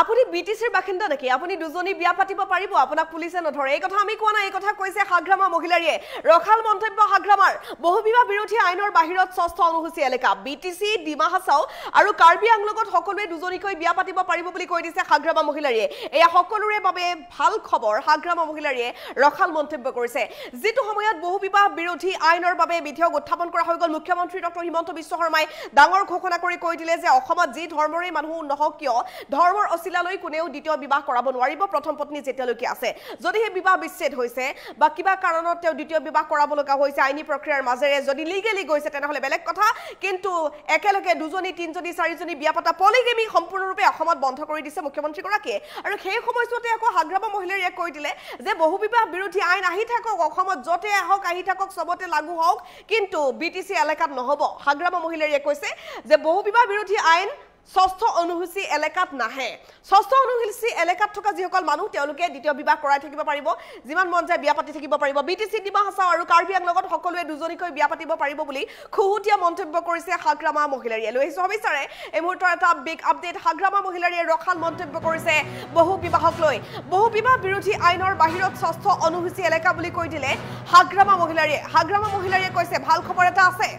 আপুনি বিটিচিৰ বাসিন্দা নেকি আপুনি দুজনী বিয়া পাতিব পাৰিব আপোনাক পুলিচে নধৰে এই কথা আমি কোৱা নাই এই কথা কৈছে হাগ্ৰামা মহিলাৰীয়ে ৰখাল মন্তব্য হাগ্ৰামাৰ বহুবিবাহ বিৰোধী আইনৰ বাহিৰত ষষ্ঠ অনুসূচী এলেকা বিটিচি ডিমা হাছাও আৰু কাৰ্বি আংলঙত সকলোৱে দুজনীকৈ বিয়া পাতিব পাৰিব বুলি কৈ দিছে হাগ্ৰামা মহিলাৰীয়ে এয়া সকলোৰে বাবে ভাল খবৰ হাগ্ৰামা মহিলাৰীয়ে ৰখাল মন্তব্য কৰিছে যেটো সময়ত বহুবিবাহ বিৰোধী আইনৰ বাবে বিধেয়ক উত্থাপন কৰা হৈ গল মুখ্যমন্ত্ৰী ডক্টৰ হিমন্ত বিশ্ব শৰ্মাই ডাঙৰ ঘোষণা কৰি কৈ দিলে যে অসমত যি ধৰ্মৰে মানুহ নহওক কিয় ধৰ্মৰ অচিলালৈ কোনেও দ্বিতীয় বিবাহ কৰাব নোৱাৰিব প্ৰথম পত্নী যেতিয়ালৈকে আছে যদি হে বিবাহ বিচ্ছেদ হৈছে বা কিবা কাৰণত তেওঁ দ্বিতীয় বিবাহ কৰাব লগা হৈছে আইনী প্ৰক্ৰিয়াৰ মাজেৰে যদি লিগেলি গৈছে তেনেহলে বেলেগ কথা কিন্তু একেলগে দুজনী তিনজনী চাৰিজনী বিয়া পতা পলিগেমি সম্পূৰ্ণৰূপে অসমত বন্ধ কৰি দিছে মুখ্যমন্ত্ৰী গৰাকীয়ে আৰু সেই সময়ছোৱাতে আকৌ হাগ্ৰামা মহিলাৰীয়ে কৈ দিলে যে বহুবিবাহ বিৰোধী আইন আহি থাকক অসমত যতে আহক আহি থাকক সবতে লাগু হওক কিন্তু বিটিচি এলেকাত নহব হাগ্ৰামা মহিলাৰীয়ে কৈছে যে বহুবিবাহ বিৰোধী আইন ষষ্ঠ অনুসূচী এলেকাত নাহে ষষ্ঠ অনুসূচী এলেকাত থকা যিসকল মানুহ তেওঁলোকে দ্বিতীয় বিবাহ কৰাই থাকিব পাৰিব যিমান মন যায় বিয়া পাতি থাকিব পাৰিব বিটিচি ডিমা হাছাও আৰু কাৰ্বি আংলঙত সকলোৱে দুজনীকৈ বিয়া পাতিব পাৰিব বুলি খুহুতীয়া মন্তব্য কৰিছে হাগ্ৰামা মহিলাৰীয়ে লৈ আহিছো বিচাৰে এই মুহূৰ্তৰ এটা বিগ আপডেট হাগ্ৰামা মহিলাৰীয়ে ৰখাল মন্তব্য কৰিছে বহু বিবাহক লৈ বহু বিবাহ বিৰোধী আইনৰ বাহিৰত ষষ্ঠ অনুসূচী এলেকা বুলি কৈ দিলে হাগ্ৰামা মহিলাৰীয়ে কৈছে ভাল খবৰ এটা আছে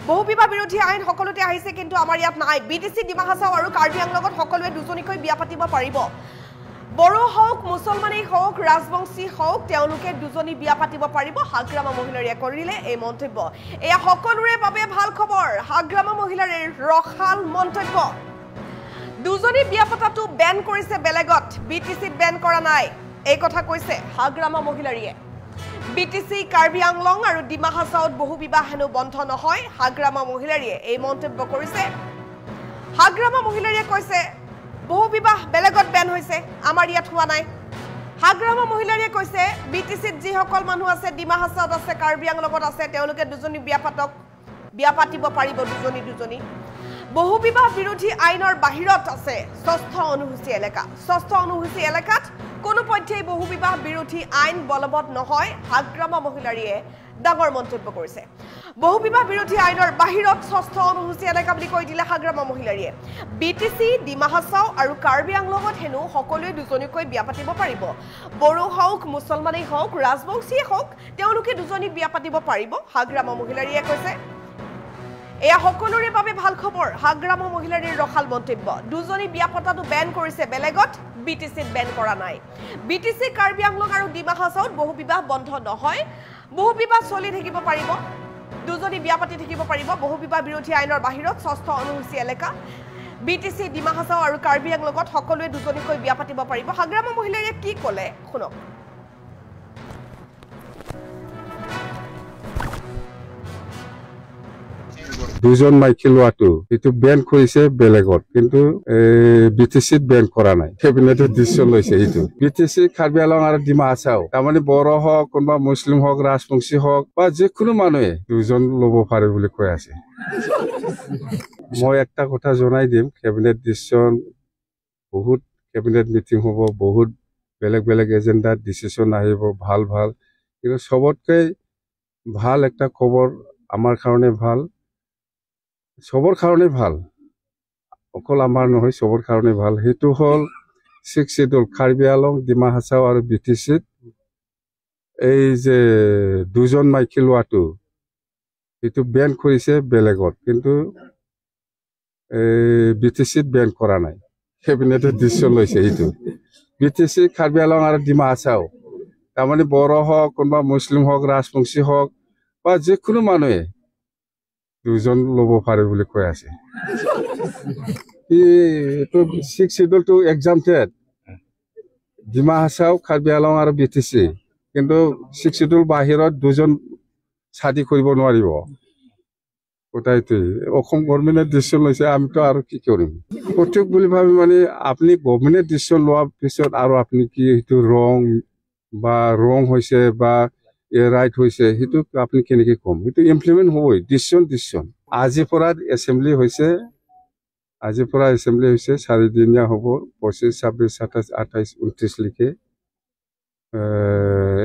বহুবিবাহ বিৰোধী আইন সকলোতে আহিছে কিন্তু আমাৰ ইয়াত নাই বিটিচি ডিমা হাছাও আৰু কাৰ্বি আংলঙত সকলোৱে দুজনীকৈ বিয়া পাতিব পাৰিব বড়ো হওক মুছলমানেই হওক ৰাজবংশী হওক তেওঁলোকে দুজনী বিয়া পাতিব পাৰিব হাগ্ৰামা মহিলাৰীয়ে কৰিলে এই মন্তব্য এয়া সকলোৰে বাবে ভাল খবৰ হাগ্ৰামা মহিলাৰীৰ ৰখাল মন্তব্য দুজনী বিয়া পতাটো বেন কৰিছে বেলেগত বিটিচিত বেন কৰা নাই এই কথা কৈছে হাগ্ৰামা মহিলাৰীয়ে বিটিচি কাৰ্বি আংলং আৰু ডিমা হাছাওত বহু বিবাহ হেনো বন্ধ নহয় হাগ্ৰামা মহিলাৰীয়ে এই মন্তব্য কৰিছে হাগ্ৰামা মহিলাৰীয়ে কৈছে বহু বিবাহ বেলেগত বেন হৈছে আমাৰ ইয়াত হোৱা নাই হাগ্ৰামা মহিলাৰীয়ে কৈছে বিটিচিত যিসকল মানুহ আছে ডিমা হাছাওত আছে কাৰ্বি আংলঙত আছে তেওঁলোকে দুজনী বিয়া পাতিব পাৰিব দুজনী বহু বিবাহ বিৰোধী আইনৰ বাহিৰত আছে ষষ্ঠ অনুসূচী এলেকাত কোনো পধ্যেই বহু বিবাহ বিৰোধী আইন বলবৎ নহয় হাগ্ৰামা মহিলাৰীয়ে ডাঙৰ মন্তব্য কৰিছে বহু বিবাহ বিৰোধী আইনৰ বাহিৰত ষষ্ঠ অনুসূচী এলেকা বুলি কৈ দিলে হাগ্ৰামা মহিলাৰীয়ে বিটিচি ডিমা হাছাও আৰু কাৰ্বি আংলঙত হেনো সকলোৱে দুজনীকৈ বিয়া পাতিব পাৰিব বড়ো হওক মুছলমানেই হওক ৰাজবংশীয়ে হওক তেওঁলোকে দুজনী বিয়া পাতিব পাৰিব হাগ্ৰামা মহিলাৰীয়ে কৈছে এয়া সকলোৰে বাবে ভাল খবৰ হাগ্ৰামা মহিলাৰীৰ ৰখাল মন্তব্য দুজনী বিয়া পতাটো বেন কৰিছে বেলেগত বিটিচিত বেন কৰা নাই বিটিচি কাৰ্বি আংলং আৰু ডিমা হাছাওত বহু বিবাহ বন্ধ নহয় বহু বিবাহ চলি থাকিব পাৰিব দুজনী বিয়া পাতি থাকিব পাৰিব বহু বিবাহ বিৰোধী আইনৰ বাহিৰত ষষ্ঠ অনুসূচী এলেকা বিটিচি ডিমা হাছাও আৰু কাৰ্বি আংলঙত সকলোৱে দুজনীকৈ বিয়া পাতিব পাৰিব হাগ্ৰামা মহিলাৰীয়ে কি ক'লে শুনক দুজন মাইকী লোৱাটো এইটো বেন কৰিছে বেলেগত কিন্তু বিটিচিত বেন কৰা নাই কেবিনেটে ডিচিছন লৈছে এইটো বিটিচি কাৰ্বি আংলং আৰু ডিমা হাছাও তাৰমানে বড়ো হওক কোনোবা মুছলিম হওক ৰাজবংশী হওক বা যিকোনো মানুহে দুজন ল'ব পাৰে বুলি কৈ আছে মই একটা কথা জনাই দিম কেবিনেট ডিচিছন বহুত কেবিনেট মিটিং হ'ব বহুত বেলেগ এজেণ্ডাত ডিচিছন আহিব ভাল কিন্তু সবতকৈ ভাল একটা খবৰ আমাৰ কাৰণে ভাল সবৰ কাৰণে ভাল অকল আমাৰ নহয় সবৰ কাৰণে ভাল সেইটো হ'ল 6 শিডিউল কাৰ্বি আংলং ডিমা হাছাও আৰু বিটিচিত এই যে দুজন মাইকী লোৱাটো এইটো বেন কৰিছে বেলেগত কিন্তু বিটিচিত বেন কৰা নাই কেবিনেটে ডিচিছন লৈছে এইটো বিটিচি কাৰ্বি আংলং আৰু ডিমা হাছাও তাৰমানে বড়ো হওক কোনোবা মুছলিম হওক ৰাজবংশী হওক বা যিকোনো মানুহে দুজন ল'ব পাৰে বুলি কৈ আছে এইটো 6 শিডিউলটো এক্সামটেড ডিমা হাছাও কাৰ্বি আংলং আৰু বিটিচি কিন্তু 6 শিডিউল বাহিৰত দুজন শাদী কৰিব নোৱাৰিব কথাইটো অসম গভৰ্ণমেণ্টে ডিচিছন লৈছে আমিতো আৰু কি কৰিম সঠিক বুলি ভাবি মানে আপুনি গভৰ্ণমেণ্টে ডিচিছন লোৱাৰ পিছত আৰু আপুনি কি সেইটো ৰং হৈছে বা ৰাইট হৈছে সেইটো আপুনি কেনেকে কম সেইটো ইমপ্লিমেণ্ট হ'বই ডিচিছন আজিৰ পৰা এছেম্বলি হৈছে 4 দিনীয়া হ'ব 25 26 27 28 29 লৈকে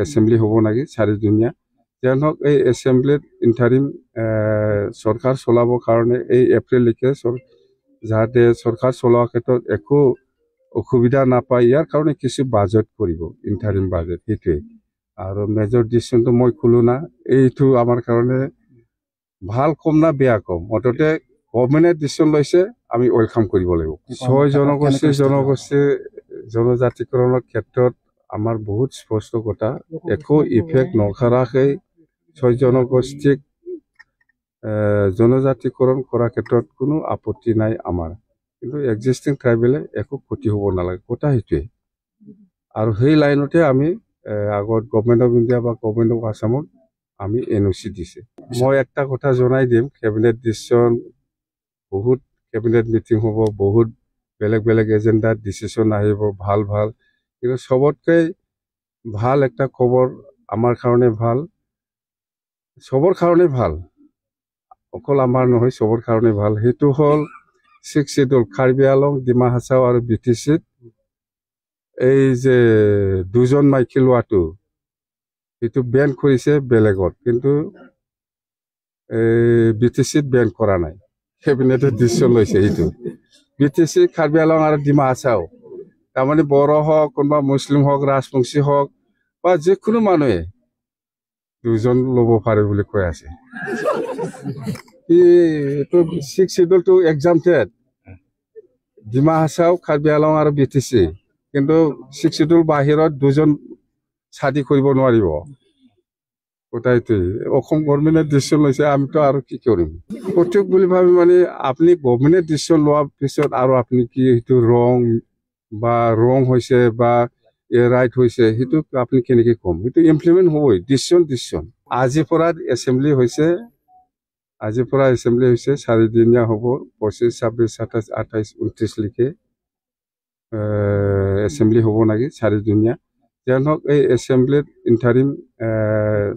এছেম্বলি হ'ব নেকি 4 দিনীয়া যেনক এই এছেম্বলিত ইণ্টাৰিম চৰকাৰ চলাবৰ কাৰণে এই এপ্ৰিললৈকে যাতে চৰকাৰ চলোৱাৰ ক্ষেত্ৰত একো অসুবিধা নাপায় ইয়াৰ কাৰণে কিছু বাজেট কৰিব ইণ্টাৰিম বাজেট সেইটোৱে আৰু মেজৰ ডিচিশ্যনটো মই খোলো না এইটো আমাৰ কাৰণে ভাল কম না বেয়া কম মুঠতে গভৰ্ণমেণ্টে ডিচিশ্যন লৈছে আমি ৱেলকাম কৰিব লাগিব ছয় জনগোষ্ঠী জনজাতিকৰণৰ ক্ষেত্ৰত আমাৰ বহুত স্পষ্ট কথা একো ইফেক্ট নকৰাকৈ ছয় জনগোষ্ঠীক জনজাতিকৰণ কৰাৰ ক্ষেত্ৰত কোনো আপত্তি নাই আমাৰ কিন্তু এক্সিষ্টিং ট্ৰাইবেলে একো ক্ষতি হ'ব নালাগে কথা সেইটোৱে আৰু সেই লাইনতে আমি আগত গভৰ্ণমেণ্ট অফ ইণ্ডিয়া বা গভৰ্ণমেণ্ট অফ আছামত আমি NOC দিছে মই একটা কথা জনাই দিম কেবিনেট ডিচিশ্যন বহুত কেবিনেট মিটিং হ'ব বহুত বেলেগ বেলেগ এজেণ্ডাত ডিচিশ্যন আহিব ভাল ভাল কিন্তু সবতকৈ ভাল একটা খবৰ আমাৰ কাৰণে ভাল সবৰ কাৰণে ভাল অকল আমাৰ নহয় সবৰ কাৰণে ভাল সেইটো হ'ল 6 শিডিউল কাৰ্বি আলং ডিমা হাছাও আৰু BTCত এই যে দুজন মাইকী লোৱাটো সেইটো বেন কৰিছে বেলেগত কিন্তু BTCত বেন কৰা নাই কেবিনেটে ডিচিশ্যন লৈছে সেইটো BTC কাৰ্বি আলং আৰু ডিমা হাছাও তাৰমানে বড়ো হওক কোনোবা মুছলিম হওক ৰাজবংশী হওক বা যিকোনো মানুহে দুজন ল'ব পাৰে বুলি কৈ আছে এইটো 6 শিডিউলটো এক্সামটেড ডিমা হাছাও কাৰ্বি আলং আৰু BTC কিন্তু 6 শিডিউল বাহিৰত দুজন ছাদি কৰিব নোৱাৰিব ওটাইতে অসম গভৰ্ণমেণ্টে ডিচিশ্যন লৈছে আমিতো আৰু কি কৰিম সঠিক বুলি ভাবি মানে আপুনি গভৰ্ণমেণ্টে ডিচিশ্যন লোৱাৰ পিছত আৰু আপুনি কি সেইটো ৰং হৈছে বা ৰাইট হৈছে সেইটো আপুনি কেনেকৈ ক'ম সেইটো ইমপ্লিমেণ্ট হ'বই ডিচিশ্যন আজিৰ পৰা এছেম্বলি হৈছে 4 দিনীয়া হ'ব 25 26 27 28 29 লৈকে এছেম্বলি হ'ব নেকি 4 দিনীয়া যেনক এই এছেম্বলিত ইণ্টাৰিম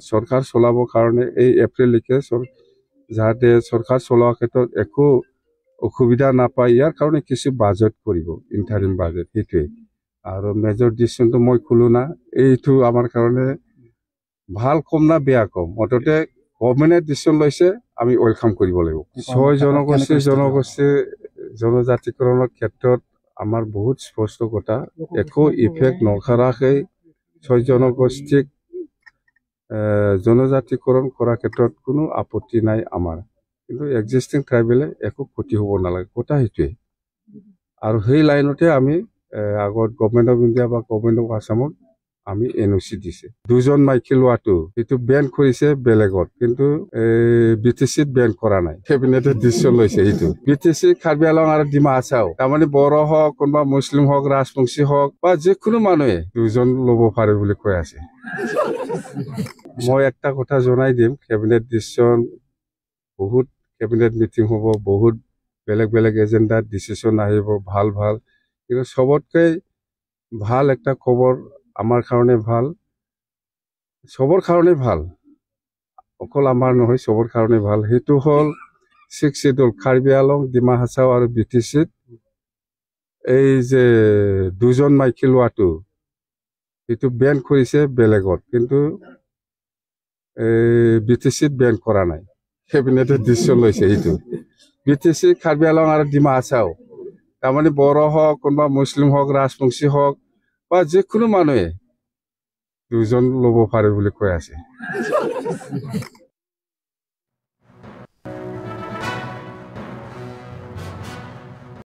চৰকাৰ চলাবৰ কাৰণে এই এপ্ৰিললৈকে যাতে চৰকাৰ চলোৱাৰ ক্ষেত্ৰত একো অসুবিধা নাপায় ইয়াৰ কাৰণে কিছু বাজেট কৰিব ইণ্টাৰিম বাজেট সেইটোৱে আৰু মেজৰ ডিচিশ্যনটো মই খোলো না এইটো আমাৰ কাৰণে ভাল কম না বেয়া কম মুঠতে গভৰ্ণমেণ্টে ডিচিশ্যন লৈছে আমি ৱেলকাম কৰিব লাগিব ছয় জনগোষ্ঠী জনজাতিকৰণৰ ক্ষেত্ৰত আমাৰ বহুত স্পষ্ট কথা একো ইফেক্ট নকৰাকৈ ছয় জনগোষ্ঠীক জনজাতিকৰণ কৰাৰ ক্ষেত্ৰত কোনো আপত্তি নাই আমাৰ কিন্তু এক্সিষ্টিং ট্ৰাইবেলে একো ক্ষতি হ'ব নালাগে কথা সেইটোৱে আৰু সেই লাইনতে আমি আগত গভৰ্ণমেণ্ট অফ ইণ্ডিয়া বা গভৰ্ণমেণ্ট অফ আছামত আমি NOC দিছে দুজন মাইকী লোৱাটো সেইটো বেন কৰিছে বেলেগত কিন্তু BTCত বেন কৰা নাই কেবিনেটে ডিচিশ্যন লৈছে সেইটো BTC কাৰ্বি আলং আৰু ডিমা হাছাও তাৰমানে বড়ো হওক কোনোবা মুছলিম হওক ৰাজবংশী হওক বা যিকোনো মানুহে দুজন ল'ব পাৰে বুলি কৈ আছে মই একটা কথা জনাই দিম কেবিনেট ডিচিশ্যন বহুত কেবিনেট মিটিং হ'ব বহুত বেলেগ বেলেগ এজেণ্ডাত ডিচিশ্যন আহিব ভাল ভাল কিন্তু সবতকৈ ভাল একটা খবৰ আমাৰ কাৰণে ভাল সবৰ কাৰণে ভাল অকল আমাৰ নহয় সবৰ কাৰণে ভাল সেইটো হ'ল 6 শিডিউল কাৰ্বি আলং ডিমা হাছাও আৰু BTCত এই যে দুজন মাইকী লোৱাটো সেইটো বেন কৰিছে বেলেগত কিন্তু BTCত বেন কৰা নাই কেবিনেটে ডিচিশ্যন লৈছে সেইটো BTC কাৰ্বি আলং আৰু ডিমা হাছাও তাৰমানে বড়ো হওক কোনোবা মুছলিম হওক ৰাজবংশী হওক বা যিকোনো মানুহে দুজন ল'ব পাৰে বুলি কৈ আছে